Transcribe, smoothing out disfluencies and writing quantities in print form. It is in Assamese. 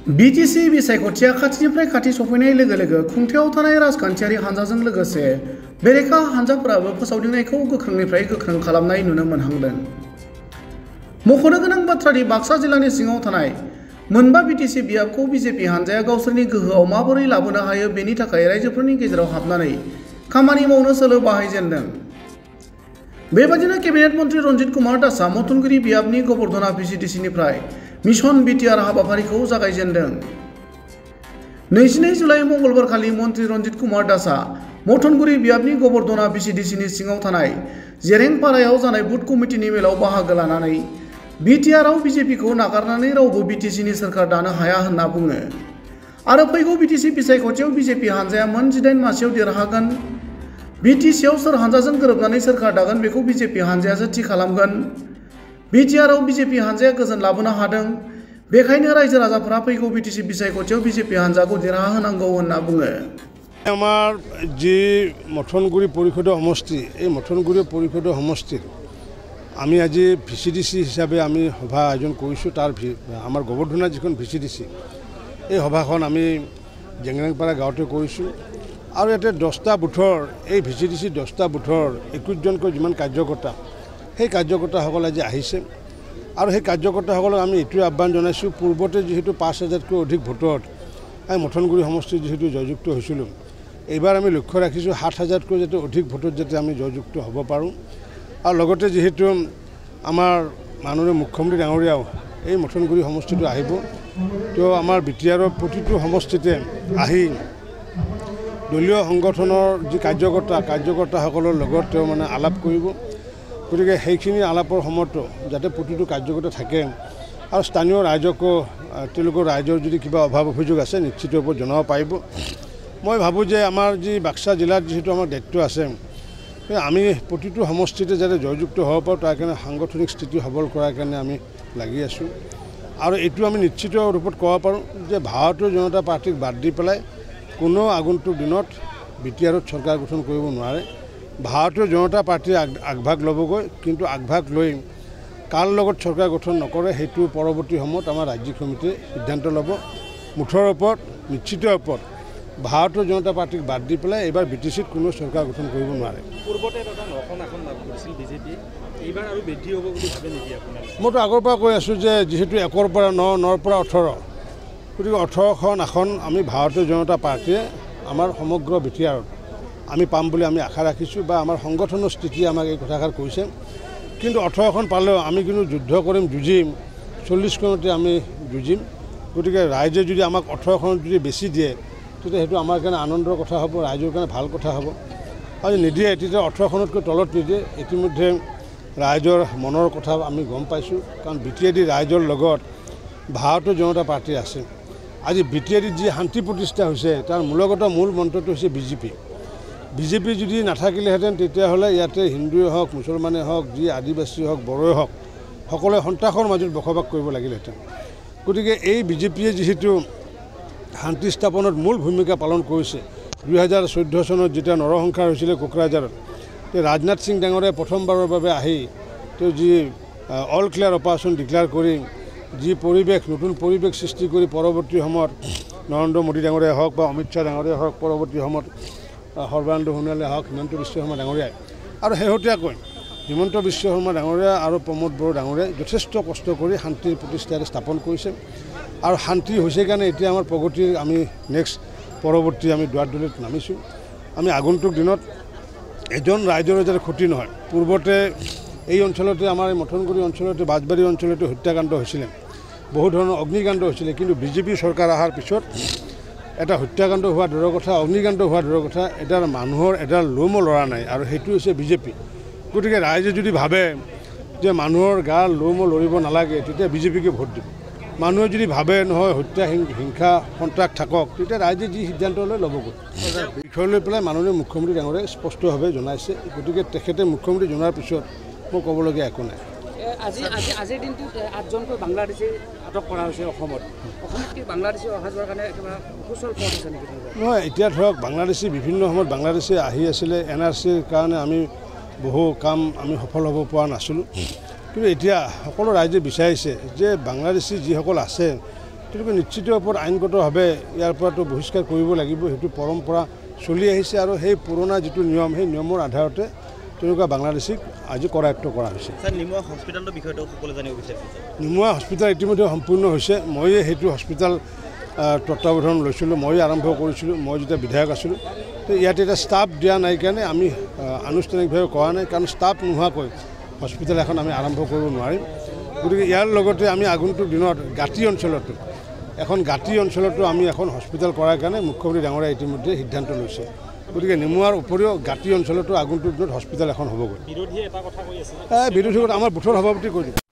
BTC बिसायख'थिया खाथिनिफ्राय खाथि सफैनाय लोगो लोगो खुंथायाव थानाय राजखान्थियारि हानजाजों लोगोसे बेरेखा हानजाफोराबो फोसावदिंनायखौ गोख्रोंनिफ्राय गोख्रों खालामनाय नुनो मोनहांदों। मख'नो गोनां बाथ्रानि बाक्सा जिल्लानि सिङाव थानाय मोनबा BTC बियाबखौ BJP हानजाया गावसोरनि गोहोआव माबोरै लाबोनो हायो बेनि थाखाय रायजोफोरनि गेजेराव हाबनानै खामानि मावनो सोलो बाहायजेनदों। बेबादिनो केबिनेट मन्त्रि रन्जित कुमार दासआ मथनगुरि बियाबनि गबर्धना VCDCनिफ्राय मिशन BTR हाबाफारिखौ जागायजेनदों। 22 जुलाइ मंगलबारखालि मन्त्रि रन्जित कुमार दासआ मथनगुरि बियाबनि गबर्धना VCDCनि सिङाव थानाय जेरेंपारायाव जानाय बुथ कमिटिनि मेलाव बाहागो लानानै BTRआव BJPखौ नागारनानै रावबो BTCनि सोरखार दानो हाया होनना बुङो आरो फैगौ BTC बिसायख'थियाव BJP हानजाया मोन 18 मासियाव देरहागोन। BTCआव सोर हानजाजों गोरोबनानै सोरखार दागोन बेखौ BJP हानजायासो थि खालामगोन। BTRआव BJP हानजाया गोजोन लाबोनो हादों, बेखायनो रायजो राजाफोरा फैगौ BTC बिसायख'थियाव BJP हानजाखौ देरहाहोनांगौ होनना बुङो। আমাৰ যি মথনগুৰি পৰিষদৰ সমষ্টি এই মথনগুৰি পৰিষদৰ সমষ্টিত আমি আজি VCDC হিচাপে আমি সভা আয়োজন কৰিছোঁ। তাৰ আমাৰ গবৰ্ধনা যিখন VCDC এই সভাখন আমি জেংৰেংপাৰা গাঁৱতে কৰিছোঁ আৰু ইয়াতে 10টা বুথৰ এই VCDC 10টা বুথৰ 21জনকৈ যিমান কাৰ্যকৰ্তা সেই কাৰ্যকৰ্তাসকল আজি আহিছে আৰু সেই কাৰ্যকৰ্তাসকলক আমি এইটোৱে আহ্বান জনাইছোঁ, পূৰ্বতে যিহেতু 5,000তকৈ অধিক ভোটত আমি মথনগুৰি সমষ্টিত যিহেতু জয়যুক্ত হৈছিলোঁ, এইবাৰ আমি লক্ষ্য ৰাখিছোঁ 7,000তকৈ যাতে অধিক ভোটত যাতে আমি জয়যুক্ত হ'ব পাৰোঁ। আৰু লগতে যিহেতু আমাৰ মাননীয় মুখ্যমন্ত্ৰী ডাঙৰীয়াও এই মথনগুৰি সমষ্টিটো আহিব, তেওঁ আমাৰ BTRৰ প্ৰতিটো সমষ্টিতে আহি দলীয় সংগঠনৰ যি কাৰ্যকৰ্তাসকলৰ লগত তেওঁ মানে আলাপ কৰিব। গতিকে সেইখিনি আলাপৰ সময়তো যাতে প্ৰতিটো কাৰ্যকৰ্তা থাকে আৰু স্থানীয় ৰাইজকো তেওঁলোকৰ ৰাইজৰ যদি কিবা অভাৱ অভিযোগ আছে নিশ্চিত ৰূপত জনাব পাৰিব। মই ভাবোঁ যে আমাৰ যি বাক্সা জিলাত যিহেতু আমাৰ দায়িত্ব আছে, আমি প্ৰতিটো সমষ্টিতে যাতে জয়যুক্ত হ'ব পাৰোঁ তাৰ কাৰণে সাংগঠনিক স্থিতি সবল কৰাৰ কাৰণে আমি লাগি আছোঁ। আৰু এইটো আমি নিশ্চিত ৰূপত ক'ব পাৰোঁ যে ভাৰতীয় জনতা পাৰ্টিক বাদ দি পেলাই কোনো আগন্তুক দিনত BTRত চৰকাৰ গঠন কৰিব নোৱাৰে। ভাৰতীয় জনতা পাৰ্টিয়ে আগভাগ ল'বগৈ, কিন্তু আগভাগ লৈ কাৰ লগত চৰকাৰ গঠন নকৰে সেইটো পৰৱৰ্তী সময়ত আমাৰ ৰাজ্যিক সমিতিয়ে সিদ্ধান্ত ল'ব। মুঠৰ ওপৰত নিশ্চিত ওপৰত ভাৰতীয় জনতা পাৰ্টিক বাদ দি পেলাই এইবাৰ BTCত কোনো চৰকাৰ গঠন কৰিব নোৱাৰে। মইতো আগৰ পৰা কৈ আছোঁ যে যিহেতু 1ৰ পৰা 9, 9ৰ পৰা 18, গতিকে 18খন আসন আমি ভাৰতীয় জনতা পাৰ্টিয়ে আমাৰ সমগ্ৰ BTRত আমি পাম বুলি আমি আশা ৰাখিছোঁ বা আমাৰ সংগঠনৰ স্থিতিয়ে আমাক এই কথাষাৰ কৈছে। কিন্তু 18খন পালেও আমি কিন্তু যুদ্ধ কৰিম, যুঁজিম, 40খনতে আমি যুঁজিম। গতিকে ৰাইজে যদি আমাক 18খনত যদি বেছি দিয়ে তেতিয়া সেইটো আমাৰ কাৰণে আনন্দৰ কথা হ'ব, ৰাইজৰ কাৰণে ভাল কথা হ'ব। আৰু নিদিয়ে তেতিয়া 18খনতকৈ তলত নিদিয়ে। ইতিমধ্যে ৰাইজৰ মনৰ কথা আমি গম পাইছোঁ, কাৰণ BTRD ৰাইজৰ লগত ভাৰতীয় জনতা পাৰ্টি আছে। আজি BTRDত যি শান্তি প্ৰতিষ্ঠা হৈছে তাৰ মূল মন্ত্ৰটো হৈছে BJP যদি নাথাকিলেহেঁতেন তেতিয়াহ'লে ইয়াতে হিন্দুৱে হওক, মুছলমানে হওক, যি আদিবাসী হওক, বড়োৱে হওক, সকলোৱে সন্ত্ৰাসৰ মাজত বসবাস কৰিব লাগিলহেঁতেন। গতিকে এই BJPয়ে যিহেতু শান্তি স্থাপনত মূল ভূমিকা পালন কৰিছে, 2014 চনত যেতিয়া নৰসংহাৰ হৈছিলে কোকৰাঝাৰত, ৰাজনাথ সিং ডাঙৰীয়াই প্ৰথমবাৰৰ বাবে আহি তেওঁ যি অল ক্লিয়াৰ অপাৰেশ্যন ডিক্লেয়াৰ কৰি যি পৰিৱেশ, নতুন পৰিৱেশ সৃষ্টি কৰি পৰৱৰ্তী সময়ত নৰেন্দ্ৰ মোদী ডাঙৰীয়াই হওক বা অমিত শ্বাহ ডাঙৰীয়াই হওক, পৰৱৰ্তী সময়ত সৰ্বানন্দ সোণোৱালে হওক, হিমন্ত বিশ্ব শৰ্মা ডাঙৰীয়াই আৰু শেহতীয়াকৈ হিমন্ত বিশ্ব শৰ্মা ডাঙৰীয়া আৰু প্ৰমোদ বড়ো ডাঙৰীয়াই যথেষ্ট কষ্ট কৰি শান্তিৰ প্ৰতিষ্ঠা স্থাপন কৰিছে। আৰু শান্তি হৈছে কাৰণে এতিয়া আমাৰ প্ৰগতিৰ আমি পৰৱৰ্তী আমি দুৱাৰদলিত নামিছোঁ। আমি আগন্তুক দিনত এজন ৰাইজৰ যাতে ক্ষতি নহয়। পূৰ্বতে এই অঞ্চলতে আমাৰ এই মথনগুৰি অঞ্চলতে, বাজবাৰী অঞ্চলতে হত্যাকাণ্ড হৈছিলে, বহু ধৰণৰ অগ্নিকাণ্ড হৈছিলে, কিন্তু BJP চৰকাৰ অহাৰ পিছত এটা হত্যাকাণ্ড হোৱা দূৰৰ কথা, অগ্নিকাণ্ড হোৱা দূৰৰ কথা, এটাৰ মানুহৰ এডাল লোমো লৰা নাই আৰু সেইটো হৈছে BJP। গতিকে ৰাইজে যদি ভাবে যে মানুহৰ গাৰ লোমো লৰিব নালাগে তেতিয়া BJPকে ভোট দিব। মানুহে যদি ভাবে নহয় হত্যা হিংসা সন্ত্ৰাস থাকক তেতিয়া ৰাইজে যি সিদ্ধান্ত লৈ ল'বগৈ। বিষয় লৈ পেলাই মাননীয় মুখ্যমন্ত্ৰী ডাঙৰীয়াই স্পষ্টভাৱে জনাইছে। গতিকে তেখেতে মুখ্যমন্ত্ৰী জনাৰ পিছত মোৰ ক'বলগীয়া একো নাই। আজিৰ দিনটোত 8জনকৈ বাংলাদেশী আটক কৰা হৈছে অসমত কি বাংলাদেশী অহা যোৱাৰ কাৰণে সুচল পথ আছে নেকি? নহয়, এতিয়া ধৰক বাংলাদেশী বিভিন্ন সময়ত বাংলাদেশী আহি আছিলে। NRCৰ কাৰণে আমি বহু কাম আমি সফল হ'ব পৰা নাছিলোঁ, কিন্তু এতিয়া সকলো ৰাইজে বিচাৰিছে যে বাংলাদেশী যিসকল আছে তেওঁলোকে নিশ্চিত ওপৰত আইনগতভাৱে ইয়াৰ পৰাতো বহিষ্কাৰ কৰিব লাগিব সেইটো পৰম্পৰা চলি আহিছে আৰু সেই পুৰণা যিটো নিয়ম সেই নিয়মৰ আধাৰতে তেনেকুৱা বাংলাদেশীক আজি কৰায়ত্ব কৰা হৈছে নিমুৱা হস্পিটেলৰ বিষয়টো সকলো জানিব বিচাৰিছে নিমুৱা হস্পিটেল ইতিমধ্যে সম্পূৰ্ণ হৈছে ময়ে সেইটো হস্পিটেল তত্ত্বাৱধান লৈছিলোঁ মই আৰম্ভ কৰিছিলোঁ মই যেতিয়া বিধায়ক আছিলোঁ তো ইয়াতে এটা ষ্টাফ দিয়া নাই কাৰণে আমি আনুষ্ঠানিকভাৱে কৰা নাই কাৰণ ষ্টাফ নোহোৱাকৈ হস্পিটেল এখন আমি আৰম্ভ কৰিব নোৱাৰিম গতিকে ইয়াৰ লগতে আমি আগন্তুক দিনত গাঁতি অঞ্চলতো আমি এখন হস্পিটেল কৰাৰ কাৰণে মুখ্যমন্ত্ৰী ডাঙৰীয়া ইতিমধ্যে সিদ্ধান্ত লৈছে গতিকে নিমুৱাৰ উপৰিও গাঁতি অঞ্চলতো আগন্তুক দিনত হস্পিটেল এখন হ'বগৈ বিৰোধী আমাৰ বুথৰ সভাপতি কৈ দিব